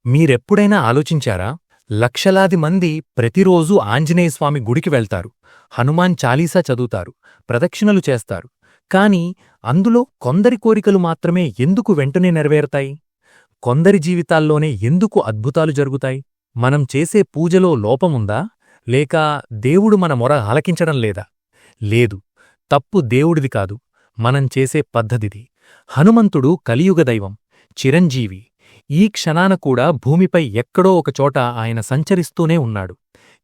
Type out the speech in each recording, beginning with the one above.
మీరెప్పుడైనా ఆలోచించారా? లక్షలాది మంది ప్రతిరోజూ ఆంజనేయస్వామి గుడికి వెళ్తారు, హనుమాన్ చాలీసా చదువుతారు, ప్రదక్షిణలు చేస్తారు. కాని అందులో కొందరి కోరికలు మాత్రమే ఎందుకు వెంటనే నెరవేరతాయి? కొందరి జీవితాల్లోనే ఎందుకు అద్భుతాలు జరుగుతాయి? మనం చేసే పూజలో లోపముందా? లేక దేవుడు మన మొర ఆలకించడం లేదా? లేదు, తప్పు దేవుడిది కాదు, మనం చేసే పద్ధతిది. హనుమంతుడు కలియుగ దైవం, చిరంజీవి. ఈ క్షణాన కూడా భూమిపై ఎక్కడో ఒకచోట ఆయన సంచరిస్తూనే ఉన్నాడు.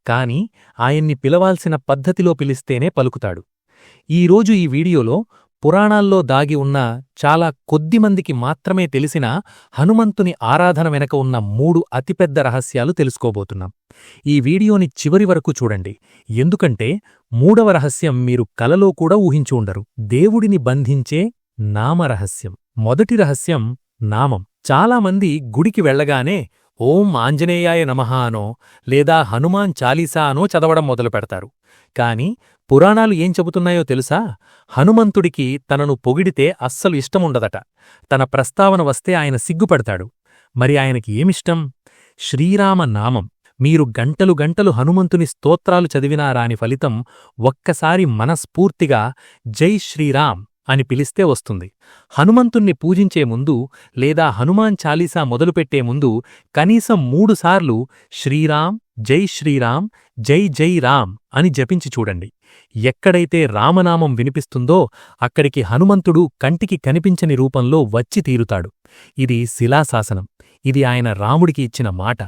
కాని ఆయన్ని పిలవాల్సిన పద్ధతిలో పిలిస్తేనే పలుకుతాడు. ఈరోజు ఈ వీడియోలో పురాణాల్లో దాగి ఉన్న చాలా కొద్దిమందికి మాత్రమే తెలిసిన హనుమంతుని ఆరాధన వెనక ఉన్న 3 అతిపెద్ద రహస్యాలు తెలుసుకోబోతున్నాం. ఈ వీడియోని చివరి వరకు చూడండి, ఎందుకంటే 3వ రహస్యం మీరు కలలో కూడా ఊహించి ఉండరు. దేవుడిని బంధించే నామరహస్యం. మొదటి రహస్యం నామం. చాలామంది గుడికి వెళ్లగానే ఓం ఆంజనేయాయ నమః అనో లేదా హనుమాన్ చాలీసా అనో చదవడం మొదలుపెడతారు. కాని పురాణాలు ఏం చెబుతున్నాయో తెలుసా? హనుమంతుడికి తనను పొగిడితే అస్సలు ఇష్టముండదట. తన ప్రస్తావన వస్తే ఆయన సిగ్గుపడతాడు. మరి ఆయనకి ఏమిష్టం? శ్రీరామ నామం. మీరు గంటలు గంటలు హనుమంతుని స్తోత్రాలు చదివినారాని ఫలితం ఒక్కసారి మనస్ఫూర్తిగా జై శ్రీరామ్ అని పిలిస్తే వస్తుంది. హనుమంతుణ్ణి పూజించే ముందు లేదా హనుమాన్ చాలీసా మొదలుపెట్టే ముందు కనీసం 3 సార్లు శ్రీరామ్, జై శ్రీరామ్, జై జై రామ్ అని జపించి చూడండి. ఎక్కడైతే రామనామం వినిపిస్తుందో అక్కడికి హనుమంతుడు కంటికి కనిపించని రూపంలో వచ్చి తీరుతాడు. ఇది శిలాశాసనం. ఇది ఆయన రాముడికి ఇచ్చిన మాట.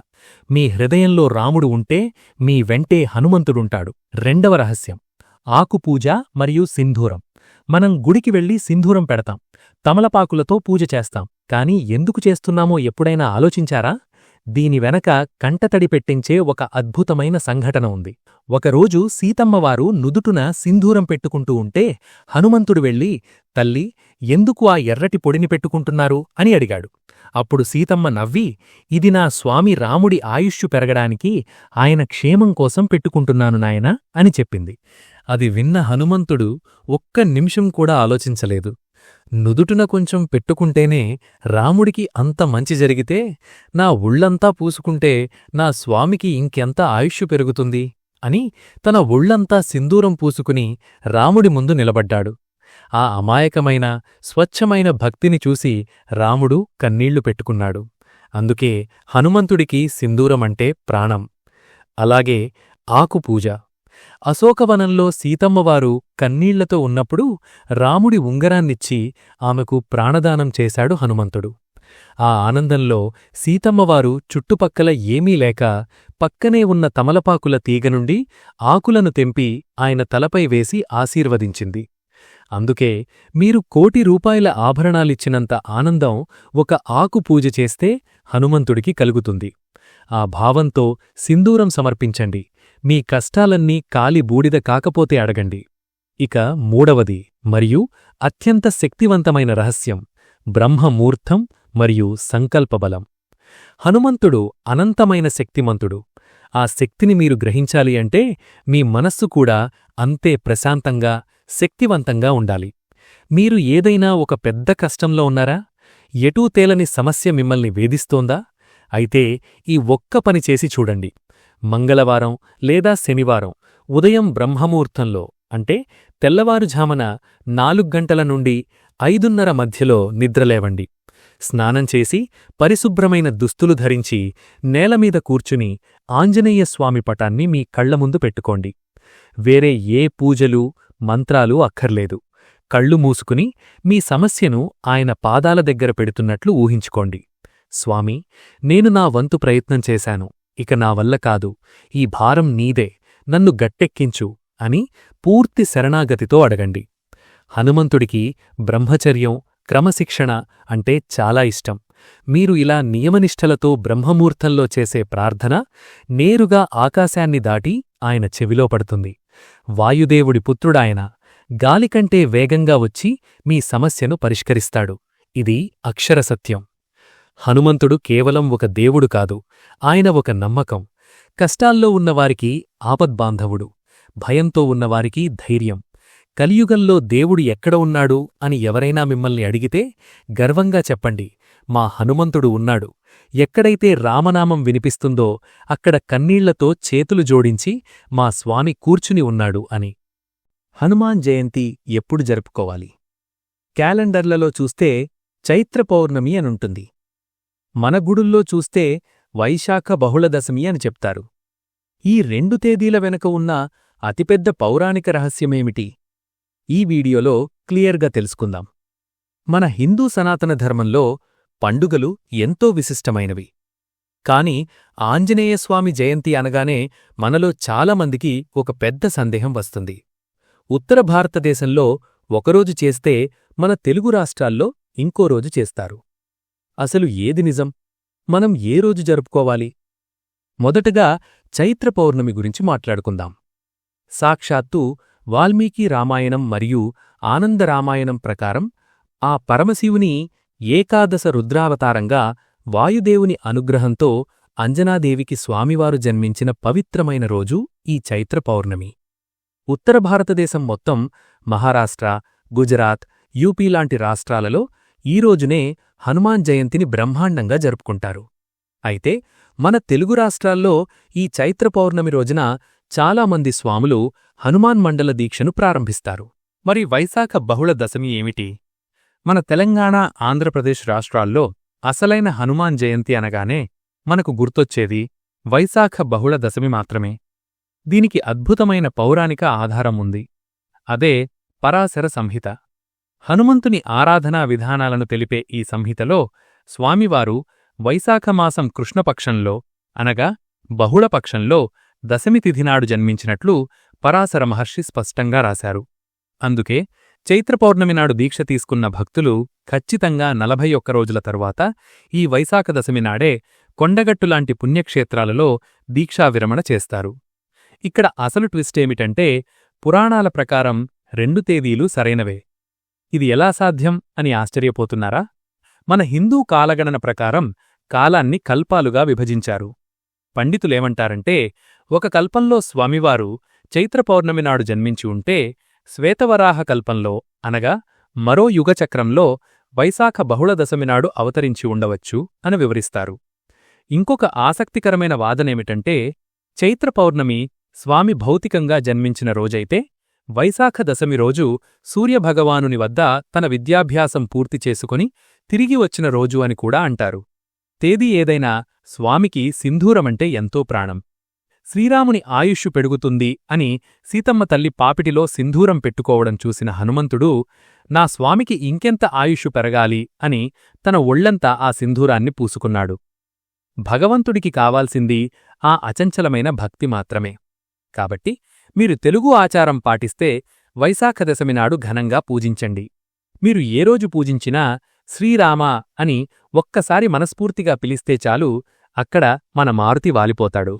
మీ హృదయంలో రాముడు ఉంటే మీ వెంటే హనుమంతుడుంటాడు. రెండవ రహస్యం ఆకుపూజ మరియు సింధూరం. మనం గుడికి వెళ్లి సింధూరం పెడతాం, తమలపాకులతో పూజ చేస్తాం. కాని ఎందుకు చేస్తున్నామో ఎప్పుడైనా ఆలోచించారా? దీని వెనక కంటతడి పెట్టించే ఒక అద్భుతమైన సంఘటన ఉంది. ఒకరోజు సీతమ్మవారు నుదుటున సింధూరం పెట్టుకుంటూ ఉంటే హనుమంతుడు వెళ్లి, తల్లి, ఎందుకు ఆ ఎర్రటి పొడిని పెట్టుకుంటున్నారు అని అడిగాడు. అప్పుడు సీతమ్మ నవ్వి, ఇది నా స్వామి రాముడి ఆయుష్షు పెరగడానికి ఆయన క్షేమం కోసం పెట్టుకుంటున్నాను నాయనా అని చెప్పింది. అది విన్న హనుమంతుడు ఒక్క నిమిషం కూడా ఆలోచించలేదు. నుదుటున కొంచెం పెట్టుకుంటేనే రాముడికి అంత మంచి జరిగితే నా ఒళ్లంతా పూసుకుంటే నా స్వామికి ఇంకెంత ఆయుష్షు పెరుగుతుంది అని తన ఒళ్లంతా సింధూరం పూసుకుని రాముడి ముందు నిలబడ్డాడు. ఆ అమాయకమైన స్వచ్ఛమైన భక్తిని చూసి రాముడు కన్నీళ్లు పెట్టుకున్నాడు. అందుకే హనుమంతుడికి సింధూరమంటే ప్రాణం. అలాగే ఆకుపూజ. అశోకవనంలో సీతమ్మవారు కన్నీళ్లతో ఉన్నప్పుడు రాముడి ఉంగరాన్నిచ్చి ఆమెకు ప్రాణదానం చేశాడు హనుమంతుడు. ఆ ఆనందంలో సీతమ్మవారు చుట్టుపక్కల ఏమీ లేక పక్కనే ఉన్న తమలపాకుల తీగనుండి ఆకులను తెంపి ఆయన తలపై వేసి ఆశీర్వదించింది. అందుకే మీరు 1 కోటి రూపాయల ఆభరణాలిచ్చినంత ఆనందం ఒక ఆకు పూజ చేస్తే హనుమంతుడికి కలుగుతుంది. ఆ భావంతో సింధూరం సమర్పించండి. మీ కష్టాలన్నీ కాలి బూడిద కాకపోతే అడగండి. ఇక 3వది మరియు అత్యంత శక్తివంతమైన రహస్యం బ్రహ్మమూర్తం మరియు సంకల్పబలం. హనుమంతుడు అనంతమైన శక్తిమంతుడు. ఆ శక్తిని మీరు గ్రహించాలి అంటే మీ మనస్సు కూడా అంతే ప్రశాంతంగా, శక్తివంతంగా ఉండాలి. మీరు ఏదైనా ఒక పెద్ద కష్టంలో ఉన్నారా? ఎటూ తేలని సమస్య మిమ్మల్ని వేధిస్తోందా? అయితే ఈ ఒక్క పని చేసి చూడండి. మంగళవారం లేదా శనివారం ఉదయం బ్రహ్మముహూర్తంలో, అంటే తెల్లవారుఝామన 4 గంటల నుండి 5:30 మధ్యలో నిద్రలేవండి. స్నానం చేసి పరిశుభ్రమైన దుస్తులు ధరించి నేలమీద కూర్చుని ఆంజనేయస్వామి పటాన్ని మీ కళ్లముందు పెట్టుకోండి. వేరే ఏ పూజలు, మంత్రాలు అక్కర్లేదు. కళ్ళు మూసుకుని మీ సమస్యను ఆయన పాదాల దగ్గర పెడుతున్నట్లు ఊహించుకోండి. స్వామీ, నేను నా వంతు ప్రయత్నం చేశాను, ఇక నా వల్ల కాదు, ఈ భారం నీదే, నన్ను గట్టెక్కించు అని పూర్తి శరణాగతితో అడగండి. హనుమంతుడికి బ్రహ్మచర్యం, క్రమశిక్షణ అంటే చాలా ఇష్టం. మీరు ఇలా నియమనిష్టలతో బ్రహ్మముహూర్తంలో చేసే ప్రార్థన నేరుగా ఆకాశాన్ని దాటి ఆయన చెవిలో పడుతుంది. వాయుదేవుడి పుత్రుడాయన గాలికంటే వేగంగా వచ్చి మీ సమస్యను పరిష్కరిస్తాడు. ఇది అక్షరసత్యం. హనుమంతుడు కేవలం ఒక దేవుడు కాదు, ఆయన ఒక నమ్మకం. కష్టాల్లో ఉన్నవారికి ఆపద్బాంధవుడు, భయంతో ఉన్నవారికి ధైర్యం. కలియుగంలో దేవుడు ఎక్కడ ఉన్నాడు అని ఎవరైనా మిమ్మల్ని అడిగితే గర్వంగా చెప్పండి, మా హనుమంతుడు ఉన్నాడు, ఎక్కడైతే రామనామం వినిపిస్తుందో అక్కడ కన్నీళ్లతో చేతులు జోడించి మా స్వామి కూర్చుని ఉన్నాడు అని. హనుమాన్ జయంతి ఎప్పుడు జరుపుకోవాలి? క్యాలెండర్లలో చూస్తే చైత్ర పౌర్ణమి అనుంటుంది. మన గుడుల్లో చూస్తే వైశాఖ బహుళదశమి అని చెప్తారు. ఈ 2 తేదీల వెనుక ఉన్న అతిపెద్ద పౌరాణిక రహస్యమేమిటి? ఈ వీడియోలో క్లియర్గా తెలుసుకుందాం. మన హిందూ సనాతన ధర్మంలో పండుగలు ఎంతో విశిష్టమైనవి. కాని ఆంజనేయస్వామి జయంతి అనగానే మనలో చాలామందికి ఒక పెద్ద సందేహం వస్తుంది. ఉత్తర భారతదేశంలో ఒకరోజు చేస్తే మన తెలుగు రాష్ట్రాల్లో ఇంకో రోజు చేస్తారు. అసలు ఏది నిజం? మనం ఏ రోజు జరుపుకోవాలి? మొదటగా చైత్ర పౌర్ణమి గురించి మాట్లాడుకుందాం. సాక్షాత్తు వాల్మీకి రామాయణం మరియు ఆనంద రామాయణం ప్రకారం ఆ పరమశివుని ఏకాదశ రుద్రావతారంగా వాయుదేవుని అనుగ్రహంతో అంజనాదేవికి స్వామివారు జన్మించిన పవిత్రమైన రోజు ఈ చైత్ర పౌర్ణమి. ఉత్తర భారతదేశం మొత్తం మహారాష్ట్ర, గుజరాత్, యూపీ లాంటి రాష్ట్రాలలో ఈ రోజునే హనుమాన్ జయంతిని బ్రహ్మాండంగా జరుపుకుంటారు. అయితే మన తెలుగు రాష్ట్రాల్లో ఈ చైత్ర పౌర్ణమి రోజున చాలామంది స్వాములు హనుమాన్ మండల దీక్షను ప్రారంభిస్తారు. మరి వైశాఖ బహుళ దశమి ఏమిటి? మన తెలంగాణ, ఆంధ్రప్రదేశ్ రాష్ట్రాల్లో అసలైన హనుమాన్ జయంతి అనగానే మనకు గుర్తొచ్చేది వైశాఖ బహుళ దశమి మాత్రమే. దీనికి అద్భుతమైన పౌరాణిక ఆధారం ఉంది. అదే పరాశర సంహిత. హనుమంతుని ఆరాధనా విధానాలను తెలిపే ఈ సంహితలో స్వామివారు వైశాఖమాసం కృష్ణపక్షంలో అనగా బహుళపక్షంలో దశమి తిథినాడు జన్మించినట్లు పరాశర మహర్షి స్పష్టంగా రాశారు. అందుకే చైత్రపౌర్ణమినాడు దీక్ష తీసుకున్న భక్తులు ఖచ్చితంగా 41 రోజుల తరువాత ఈ వైశాఖ దశమి నాడే కొండగట్టులాంటి పుణ్యక్షేత్రాలలో దీక్షావిరమణ చేస్తారు. ఇక్కడ అసలు ట్విస్టేమిటంటే పురాణాల ప్రకారం 2 తేదీలు సరైనవే. ఇది ఎలా సాధ్యం అని ఆశ్చర్యపోతున్నారా? మన హిందూ కాలగణన ప్రకారం కాలాన్ని కల్పాలుగా విభజించారు. పండితులేమంటారంటే ఒక కల్పంలో స్వామివారు చైత్రపౌర్ణమినాడు జన్మించి ఉంటే శ్వేతవరాహ కల్పంలో అనగా మరో యుగచక్రంలో వైశాఖ బహుళ దశమినాడు అవతరించి ఉండవచ్చు అని వివరిస్తారు. ఇంకొక ఆసక్తికరమైన వాదనేమిటంటే చైత్రపౌర్ణమి స్వామి భౌతికంగా జన్మించిన రోజైతే వైశాఖ దశమి రోజు సూర్యభగవానుని వద్ద తన విద్యాభ్యాసం పూర్తి చేసుకుని తిరిగి వచ్చిన రోజు అని కూడా అంటారు. తేదీ ఏదైనా స్వామికి సింధూరమంటే ఎంతో ప్రాణం. శ్రీరాముని ఆయుష్షు పెరుగుతుంది అని సీతమ్మ తల్లి పాపిటిలో సింధూరం పెట్టుకోవడం చూసిన హనుమంతుడు నా స్వామికి ఇంకెంత ఆయుష్షు పెరగాలి అని తన ఒళ్లంతా ఆ సింధూరాన్ని పూసుకున్నాడు. భగవంతుడికి కావాల్సింది ఆ అచంచలమైన భక్తి మాత్రమే. కాబట్టి మీరు తెలుగు ఆచారం పాటిస్తే వైశాఖ దశమినాడు ఘనంగా పూజించండి. మీరు ఏ రోజు పూజించినా శ్రీరామ అని ఒక్కసారి మనస్ఫూర్తిగా పిలిస్తే చాలు, అక్కడ మన మారుతి వాలిపోతాడు.